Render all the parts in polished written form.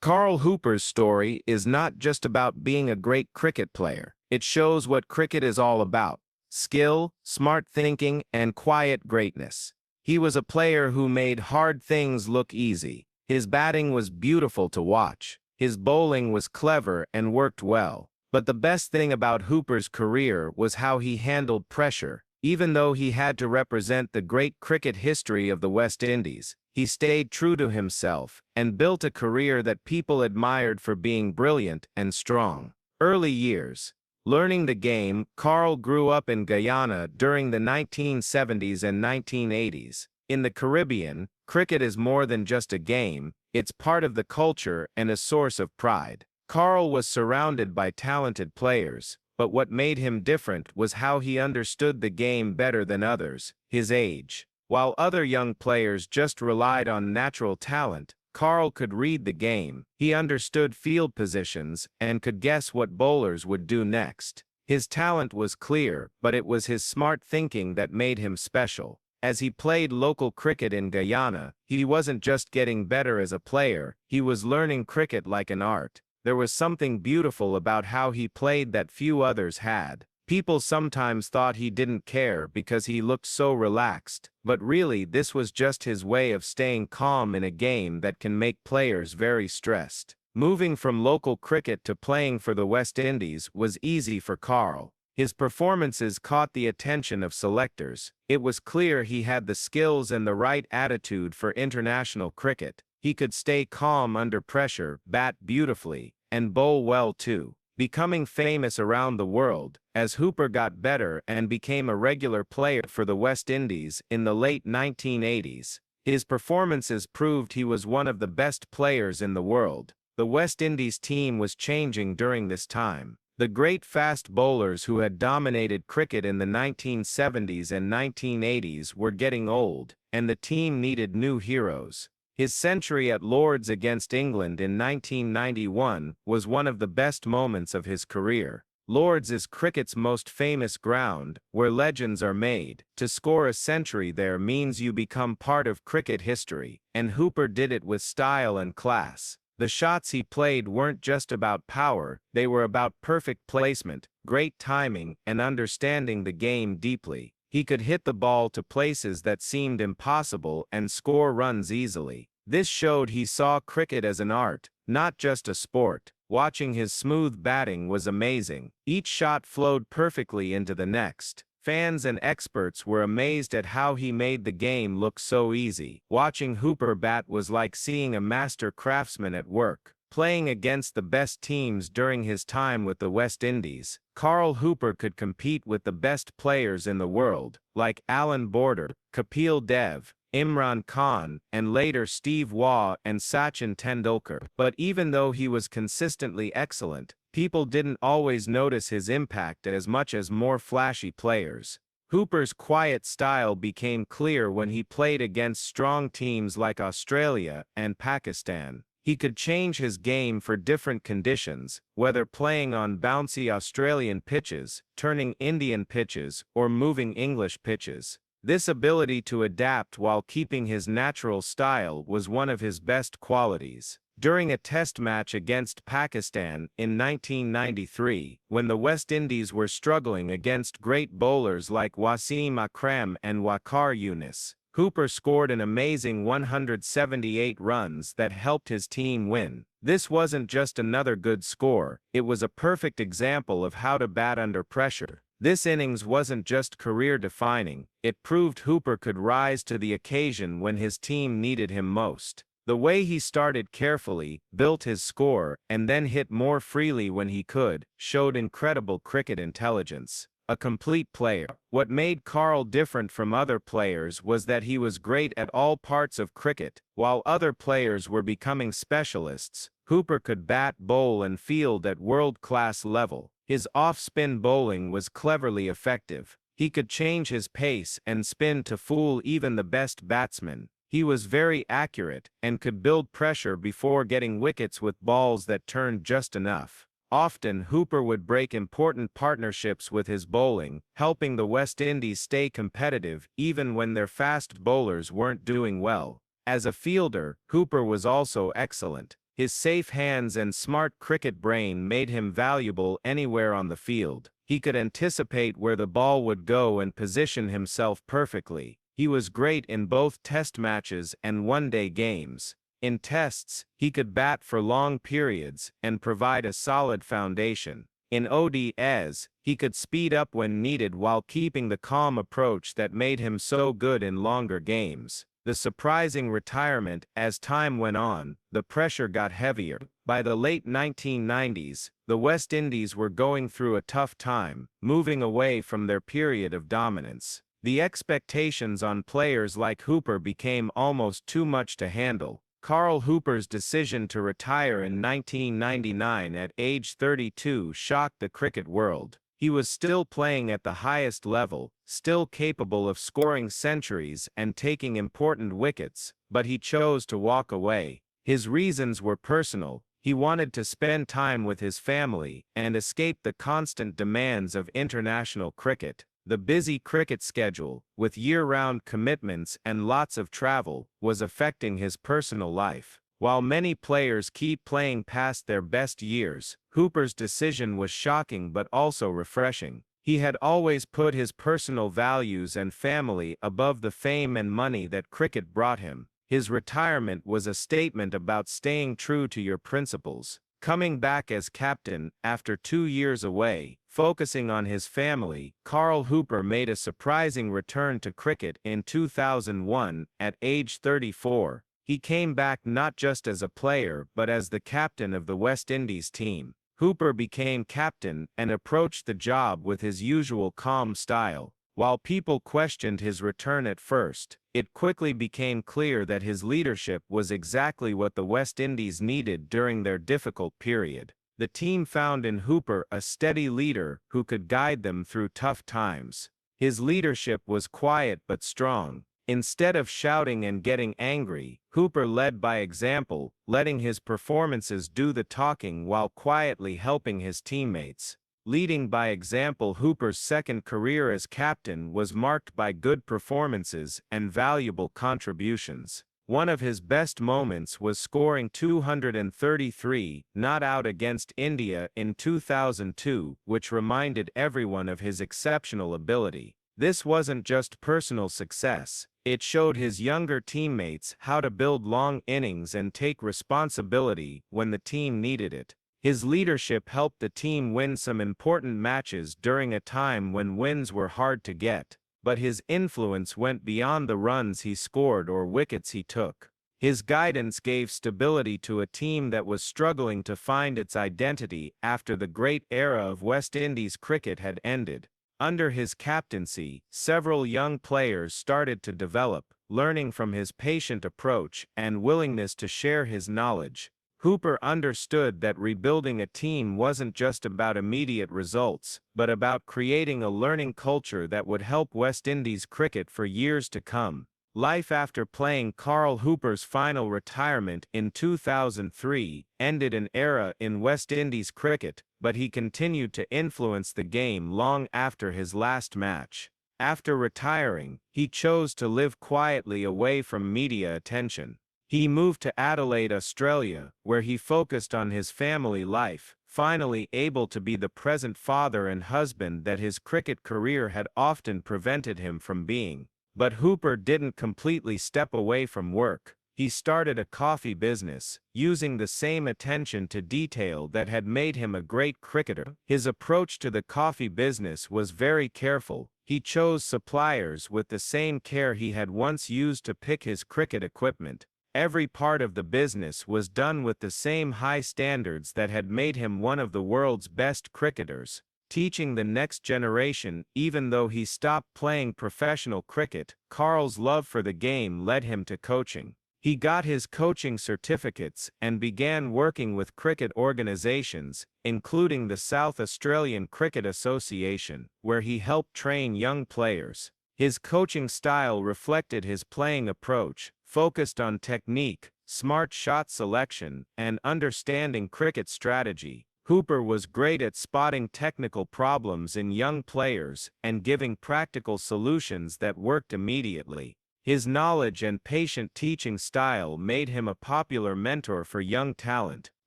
Carl Hooper's story is not just about being a great cricket player. It shows what cricket is all about: skill, smart thinking, and quiet greatness. He was a player who made hard things look easy. His batting was beautiful to watch. His bowling was clever and worked well. But the best thing about Hooper's career was how he handled pressure. Even though he had to represent the great cricket history of the West Indies, he stayed true to himself and built a career that people admired for being brilliant and strong. Early years. Learning the game, Carl grew up in Guyana during the 1970s and 1980s. In the Caribbean, cricket is more than just a game, it's part of the culture and a source of pride. Carl was surrounded by talented players, but what made him different was how he understood the game better than others: his age. While other young players just relied on natural talent, Carl could read the game. He understood field positions and could guess what bowlers would do next. His talent was clear, but it was his smart thinking that made him special. As he played local cricket in Guyana, he wasn't just getting better as a player, he was learning cricket like an art. There was something beautiful about how he played that few others had. People sometimes thought he didn't care because he looked so relaxed, but really this was just his way of staying calm in a game that can make players very stressed. Moving from local cricket to playing for the West Indies was easy for Carl. His performances caught the attention of selectors. It was clear he had the skills and the right attitude for international cricket. He could stay calm under pressure, bat beautifully, and bowl well too. Becoming famous around the world, as Hooper got better and became a regular player for the West Indies in the late 1980s, his performances proved he was one of the best players in the world. The West Indies team was changing during this time. The great fast bowlers who had dominated cricket in the 1970s and 1980s were getting old, and the team needed new heroes. His century at Lord's against England in 1991 was one of the best moments of his career. Lord's is cricket's most famous ground, where legends are made. To score a century there means you become part of cricket history, and Hooper did it with style and class. The shots he played weren't just about power, they were about perfect placement, great timing, and understanding the game deeply. He could hit the ball to places that seemed impossible and score runs easily. This showed he saw cricket as an art, not just a sport. Watching his smooth batting was amazing. Each shot flowed perfectly into the next. Fans and experts were amazed at how he made the game look so easy. Watching Hooper bat was like seeing a master craftsman at work. Playing against the best teams during his time with the West Indies, Carl Hooper could compete with the best players in the world, like Alan Border, Kapil Dev, Imran Khan, and later Steve Waugh and Sachin Tendulkar. But even though he was consistently excellent, people didn't always notice his impact as much as more flashy players. Hooper's quiet style became clear when he played against strong teams like Australia and Pakistan. He could change his game for different conditions, whether playing on bouncy Australian pitches, turning Indian pitches, or moving English pitches. This ability to adapt while keeping his natural style was one of his best qualities. During a test match against Pakistan in 1993, when the West Indies were struggling against great bowlers like Wasim Akram and Waqar Younis, Hooper scored an amazing 178 runs that helped his team win. This wasn't just another good score, it was a perfect example of how to bat under pressure. This innings wasn't just career-defining, it proved Hooper could rise to the occasion when his team needed him most. The way he started carefully, built his score, and then hit more freely when he could, showed incredible cricket intelligence. A complete player. What made Carl different from other players was that he was great at all parts of cricket. While other players were becoming specialists, Hooper could bat, bowl, and field at world-class level. His off-spin bowling was cleverly effective. He could change his pace and spin to fool even the best batsmen. He was very accurate and could build pressure before getting wickets with balls that turned just enough. Often Hooper would break important partnerships with his bowling, helping the West Indies stay competitive even when their fast bowlers weren't doing well. As a fielder, Hooper was also excellent. His safe hands and smart cricket brain made him valuable anywhere on the field. He could anticipate where the ball would go and position himself perfectly. He was great in both test matches and one-day games. In tests, he could bat for long periods and provide a solid foundation. In ODIs, he could speed up when needed while keeping the calm approach that made him so good in longer games. The surprising retirement. As time went on, the pressure got heavier. By the late 1990s, the West Indies were going through a tough time, moving away from their period of dominance. The expectations on players like Hooper became almost too much to handle. Carl Hooper's decision to retire in 1999 at age 32 shocked the cricket world. He was still playing at the highest level, still capable of scoring centuries and taking important wickets, but he chose to walk away. His reasons were personal. He wanted to spend time with his family and escape the constant demands of international cricket. The busy cricket schedule, with year-round commitments and lots of travel, was affecting his personal life. While many players keep playing past their best years, Hooper's decision was shocking but also refreshing. He had always put his personal values and family above the fame and money that cricket brought him. His retirement was a statement about staying true to your principles. Coming back as captain, after 2 years away, focusing on his family, Carl Hooper made a surprising return to cricket in 2001, at age 34. He came back not just as a player but as the captain of the West Indies team. Hooper became captain and approached the job with his usual calm style. While people questioned his return at first, it quickly became clear that his leadership was exactly what the West Indies needed during their difficult period. The team found in Hooper a steady leader who could guide them through tough times. His leadership was quiet but strong. Instead of shouting and getting angry, Hooper led by example, letting his performances do the talking while quietly helping his teammates. Leading by example. Hooper's second career as captain was marked by good performances and valuable contributions. One of his best moments was scoring 233 not out against India in 2002, which reminded everyone of his exceptional ability. This wasn't just personal success, it showed his younger teammates how to build long innings and take responsibility when the team needed it. His leadership helped the team win some important matches during a time when wins were hard to get, but his influence went beyond the runs he scored or wickets he took. His guidance gave stability to a team that was struggling to find its identity after the great era of West Indies cricket had ended. Under his captaincy, several young players started to develop, learning from his patient approach and willingness to share his knowledge. Hooper understood that rebuilding a team wasn't just about immediate results, but about creating a learning culture that would help West Indies cricket for years to come. Life after playing. Carl Hooper's final retirement in 2003 ended an era in West Indies cricket, but he continued to influence the game long after his last match. After retiring, he chose to live quietly away from media attention. He moved to Adelaide, Australia, where he focused on his family life, finally able to be the present father and husband that his cricket career had often prevented him from being. But Hooper didn't completely step away from work. He started a coffee business, using the same attention to detail that had made him a great cricketer. His approach to the coffee business was very careful. He chose suppliers with the same care he had once used to pick his cricket equipment. Every part of the business was done with the same high standards that had made him one of the world's best cricketers. Teaching the next generation. Even though he stopped playing professional cricket, Carl's love for the game led him to coaching. He got his coaching certificates and began working with cricket organizations, including the South Australian Cricket Association, where he helped train young players. His coaching style reflected his playing approach, focused on technique, smart shot selection, and understanding cricket strategy. Hooper was great at spotting technical problems in young players and giving practical solutions that worked immediately. His knowledge and patient teaching style made him a popular mentor for young talent.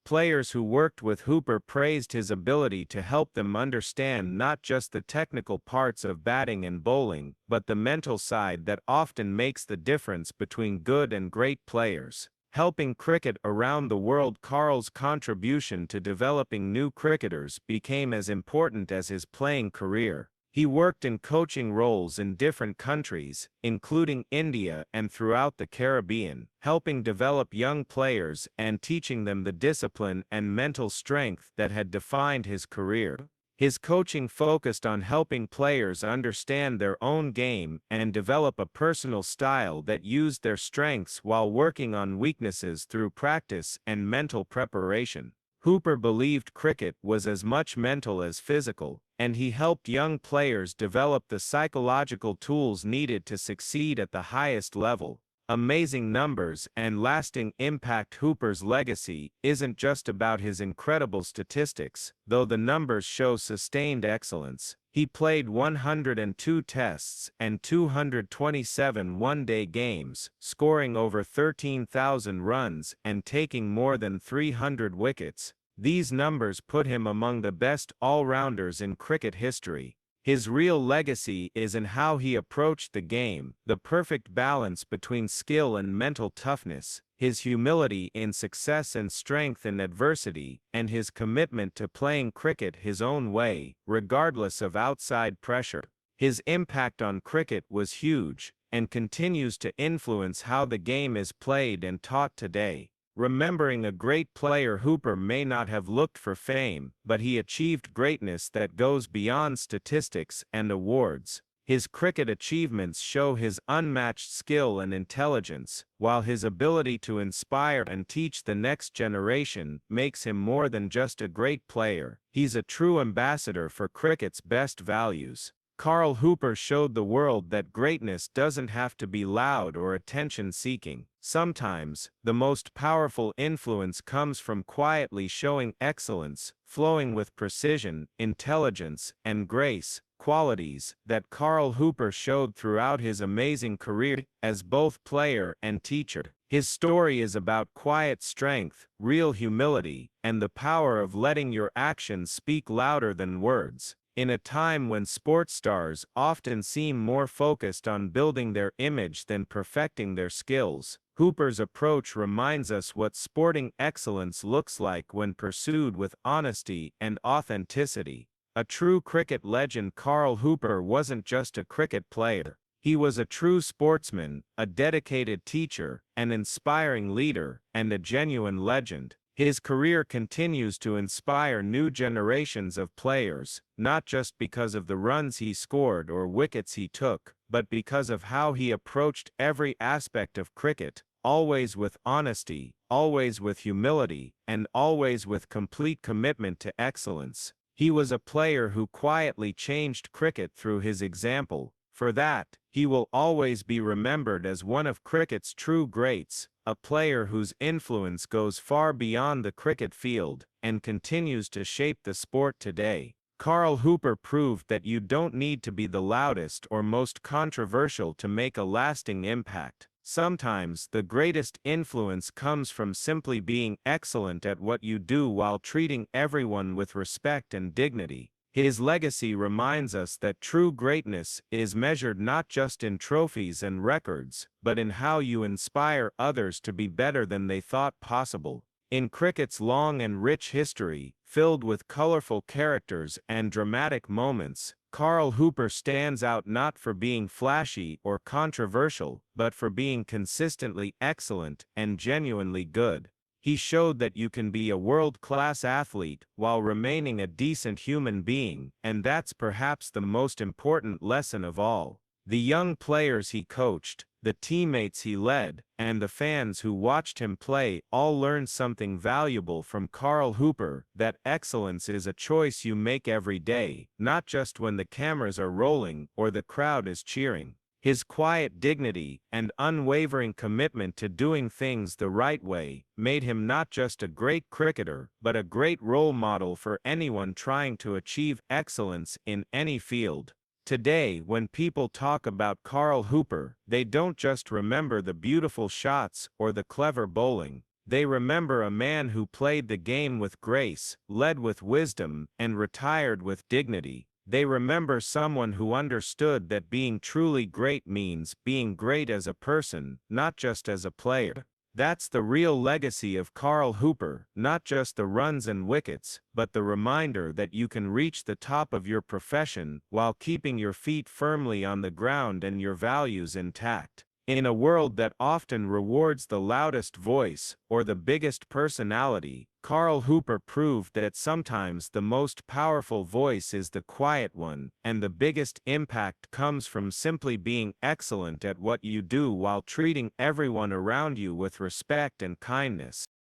Players who worked with Hooper praised his ability to help them understand not just the technical parts of batting and bowling, but the mental side that often makes the difference between good and great players. Helping cricket around the world, Karl's contribution to developing new cricketers became as important as his playing career. He worked in coaching roles in different countries, including India and throughout the Caribbean, helping develop young players and teaching them the discipline and mental strength that had defined his career. His coaching focused on helping players understand their own game and develop a personal style that used their strengths while working on weaknesses through practice and mental preparation. Hooper believed cricket was as much mental as physical, and he helped young players develop the psychological tools needed to succeed at the highest level. Amazing numbers and lasting impact. Hooper's legacy isn't just about his incredible statistics, though the numbers show sustained excellence. He played 102 tests and 227 one-day games, scoring over 13,000 runs and taking more than 300 wickets. These numbers put him among the best all-rounders in cricket history. His real legacy is in how he approached the game, the perfect balance between skill and mental toughness, his humility in success and strength in adversity, and his commitment to playing cricket his own way, regardless of outside pressure. His impact on cricket was huge, and continues to influence how the game is played and taught today. Remembering a great player, Hooper may not have looked for fame, but he achieved greatness that goes beyond statistics and awards. His cricket achievements show his unmatched skill and intelligence, while his ability to inspire and teach the next generation makes him more than just a great player. He's a true ambassador for cricket's best values. Karl Hooper showed the world that greatness doesn't have to be loud or attention-seeking. Sometimes, the most powerful influence comes from quietly showing excellence, flowing with precision, intelligence, and grace, qualities that Karl Hooper showed throughout his amazing career as both player and teacher. His story is about quiet strength, real humility, and the power of letting your actions speak louder than words. In a time when sports stars often seem more focused on building their image than perfecting their skills, Hooper's approach reminds us what sporting excellence looks like when pursued with honesty and authenticity. A true cricket legend, Karl Hooper wasn't just a cricket player. He was a true sportsman, a dedicated teacher, an inspiring leader, and a genuine legend. His career continues to inspire new generations of players, not just because of the runs he scored or wickets he took, but because of how he approached every aspect of cricket, always with honesty, always with humility, and always with complete commitment to excellence. He was a player who quietly changed cricket through his example. For that, he will always be remembered as one of cricket's true greats, a player whose influence goes far beyond the cricket field and continues to shape the sport today. Karl Hooper proved that you don't need to be the loudest or most controversial to make a lasting impact. Sometimes the greatest influence comes from simply being excellent at what you do while treating everyone with respect and dignity. His legacy reminds us that true greatness is measured not just in trophies and records, but in how you inspire others to be better than they thought possible. In cricket's long and rich history, filled with colorful characters and dramatic moments, Karl Hooper stands out not for being flashy or controversial, but for being consistently excellent and genuinely good. He showed that you can be a world-class athlete while remaining a decent human being, and that's perhaps the most important lesson of all. The young players he coached, the teammates he led, and the fans who watched him play all learned something valuable from Karl Hooper, that excellence is a choice you make every day, not just when the cameras are rolling or the crowd is cheering. His quiet dignity and unwavering commitment to doing things the right way made him not just a great cricketer, but a great role model for anyone trying to achieve excellence in any field. Today, when people talk about Carl Hooper, they don't just remember the beautiful shots or the clever bowling. They remember a man who played the game with grace, led with wisdom, and retired with dignity. They remember someone who understood that being truly great means being great as a person, not just as a player. That's the real legacy of Carl Hooper, not just the runs and wickets, but the reminder that you can reach the top of your profession while keeping your feet firmly on the ground and your values intact. In a world that often rewards the loudest voice or the biggest personality, Carl Hooper proved that sometimes the most powerful voice is the quiet one, and the biggest impact comes from simply being excellent at what you do while treating everyone around you with respect and kindness.